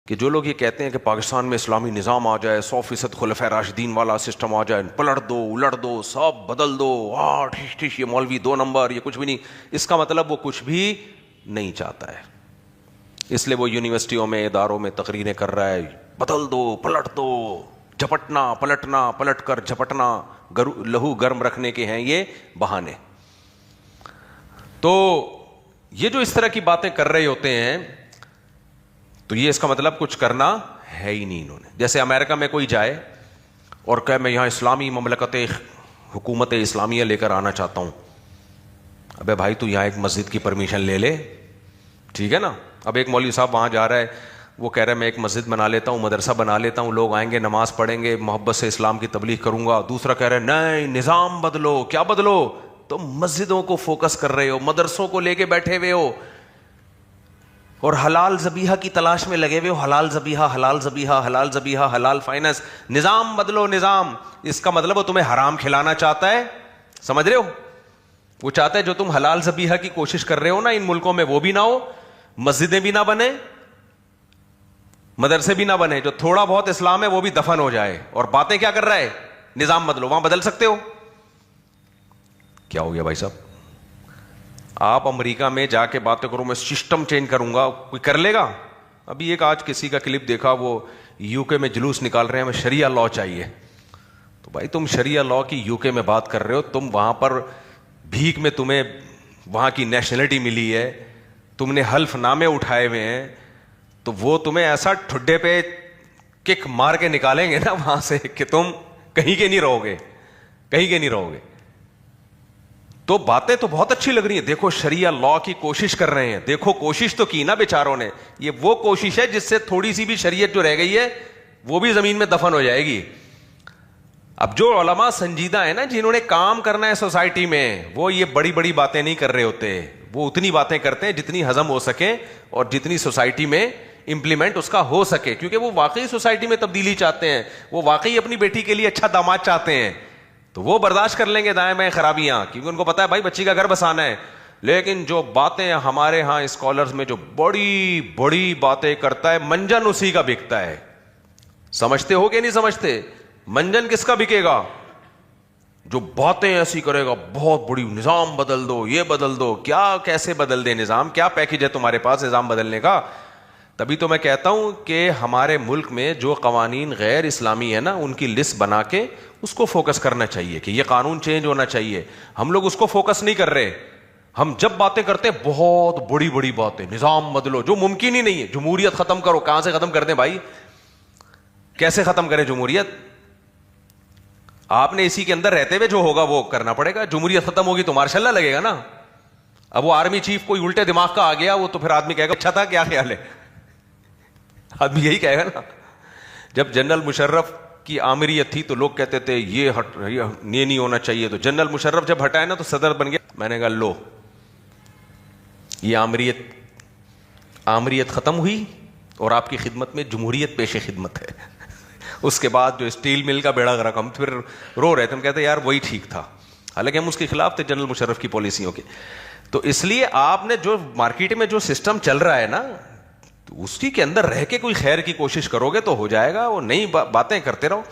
کہ جو لوگ یہ کہتے ہیں کہ پاکستان میں اسلامی نظام آ جائے، 100% خلفۂ راشدین والا سسٹم آ جائے، پلٹ دو الٹ دو سب بدل دو، ٹھیش ٹھیش، یہ مولوی 2 نمبر، یہ کچھ بھی نہیں، اس کا مطلب وہ کچھ بھی نہیں چاہتا ہے. اس لیے وہ یونیورسٹیوں میں اداروں میں تقریریں کر رہا ہے، بدل دو پلٹ دو، جھپٹنا پلٹنا، پلٹ کر جھپٹنا، لہو گرم رکھنے کے ہیں یہ بہانے. تو یہ جو اس طرح کی باتیں کر رہے ہوتے ہیں تو یہ اس کا مطلب کچھ کرنا ہے ہی نہیں انہوں نے. جیسے امریکہ میں کوئی جائے اور کہے میں یہاں اسلامی مملکت حکومت اسلامیہ لے کر آنا چاہتا ہوں. ابے بھائی تو یہاں ایک مسجد کی پرمیشن لے لے، ٹھیک ہے نا. اب ایک مولوی صاحب وہاں جا رہا ہے، وہ کہہ رہا ہے میں ایک مسجد بنا لیتا ہوں، مدرسہ بنا لیتا ہوں، لوگ آئیں گے نماز پڑھیں گے، محبت سے اسلام کی تبلیغ کروں گا. دوسرا کہہ رہا ہے نہیں نظام بدلو. کیا بدلو؟ تم مسجدوں کو فوکس کر رہے ہو، مدرسوں کو لے کے بیٹھے ہوئے ہو اور حلال ذبیحہ کی تلاش میں لگے ہوئے ہو. حلال ذبیحہ، حلال ذبیحہ، حلال ذبیحہ، حلال فائننس. نظام بدلو نظام. اس کا مطلب وہ تمہیں حرام کھلانا چاہتا ہے. سمجھ رہے ہو؟ وہ چاہتا ہے جو تم حلال ذبیحہ کی کوشش کر رہے ہو نا ان ملکوں میں، وہ بھی نہ ہو، مسجدیں بھی نہ بنے، مدرسے بھی نہ بنے، جو تھوڑا بہت اسلام ہے وہ بھی دفن ہو جائے. اور باتیں کیا کر رہا ہے؟ نظام بدلو. وہاں بدل سکتے ہو؟ کیا ہو گیا بھائی صاحب؟ آپ امریکہ میں جا کے باتیں کرو میں سسٹم چینج کروں گا، کوئی کر لے گا؟ ابھی ایک آج کسی کا کلپ دیکھا، وہ یو کے میں جلوس نکال رہے ہیں ہمیں شریعہ لا چاہیے. تو بھائی تم شریعہ لا کی یو کے میں بات کر رہے ہو، تم وہاں پر بھیک میں تمہیں وہاں کی نیشنلٹی ملی ہے، تم نے حلف نامے اٹھائے ہوئے ہیں، تو وہ تمہیں ایسا ٹھڈے پہ کک مار کے نکالیں گے نا وہاں سے کہ تم کہیں کے نہیں رہو گے، کہیں کے نہیں رہو گے. تو باتیں تو بہت اچھی لگ رہی ہیں، دیکھو شریعہ لا کی کوشش کر رہے ہیں، دیکھو کوشش تو کی نا بیچاروں نے. یہ وہ کوشش ہے جس سے تھوڑی سی بھی شریعت جو رہ گئی ہے وہ بھی زمین میں دفن ہو جائے گی. اب جو علماء سنجیدہ ہیں نا، جنہوں نے کام کرنا ہے سوسائٹی میں، وہ یہ بڑی بڑی باتیں نہیں کر رہے ہوتے. وہ اتنی باتیں کرتے ہیں جتنی ہضم ہو سکے اور جتنی سوسائٹی میں امپلیمنٹ اس کا ہو سکے، کیونکہ وہ واقعی سوسائٹی میں تبدیلی چاہتے ہیں، وہ واقعی اپنی بیٹی کے لیے اچھا داماد چاہتے ہیں. تو وہ برداشت کر لیں گے دائیں بائیں خرابیاں، کیونکہ ان کو پتا ہے بھائی بچی کا گھر بسانا ہے. لیکن جو باتیں ہمارے ہاں اسکالرز میں جو بڑی بڑی باتیں کرتا ہے، منجن اسی کا بکتا ہے. سمجھتے ہو کہ نہیں سمجھتے؟ منجن کس کا بکے گا؟ جو باتیں ایسی کرے گا، بہت بڑی نظام بدل دو، یہ بدل دو. کیا کیسے بدل دے نظام؟ کیا پیکج ہے تمہارے پاس نظام بدلنے کا؟ تبھی تو میں کہتا ہوں کہ ہمارے ملک میں جو قوانین غیر اسلامی ہے نا، ان کی لسٹ بنا کے اس کو فوکس کرنا چاہیے کہ یہ قانون چینج ہونا چاہیے. ہم لوگ اس کو فوکس نہیں کر رہے. ہم جب باتیں کرتے ہیں بہت بڑی بڑی باتیں، نظام بدلو، جو ممکن ہی نہیں ہے. جمہوریت ختم کرو. کہاں سے ختم کر دیں بھائی؟ کیسے ختم کریں جمہوریت؟ آپ نے اسی کے اندر رہتے ہوئے جو ہوگا وہ کرنا پڑے گا. جمہوریت ختم ہوگی تو مارشاء اللہ لگے گا نا. اب وہ آرمی چیف کوئی الٹے دماغ کا آ گیا، وہ تو پھر آدمی کہے گا اچھا تھا، کیا خیال ہے؟ آدمی یہی کہے گا نا. جب جنرل مشرف کی آمریت تھی تو لوگ کہتے تھے یہ نہیں ہونا چاہیے. تو جنرل مشرف جب ہٹائے نا تو صدر بن گیا. میں نے کہا لو، یہ آمریت ختم ہوئی اور آپ کی خدمت میں جمہوریت پیش خدمت ہے. اس کے بعد جو اسٹیل مل کا بیڑا غرق، ہم پھر رو رہے تھے، ہم کہتے یار وہی ٹھیک تھا، حالانکہ ہم اس کے خلاف تھے جنرل مشرف کی پالیسیوں کے. تو اس لیے آپ نے جو مارکیٹ میں جو سسٹم چل رہا ہے نا، تو اسی کے اندر رہ کے کوئی خیر کی کوشش کرو گے تو ہو جائے گا. وہ نئی باتیں کرتے رہو.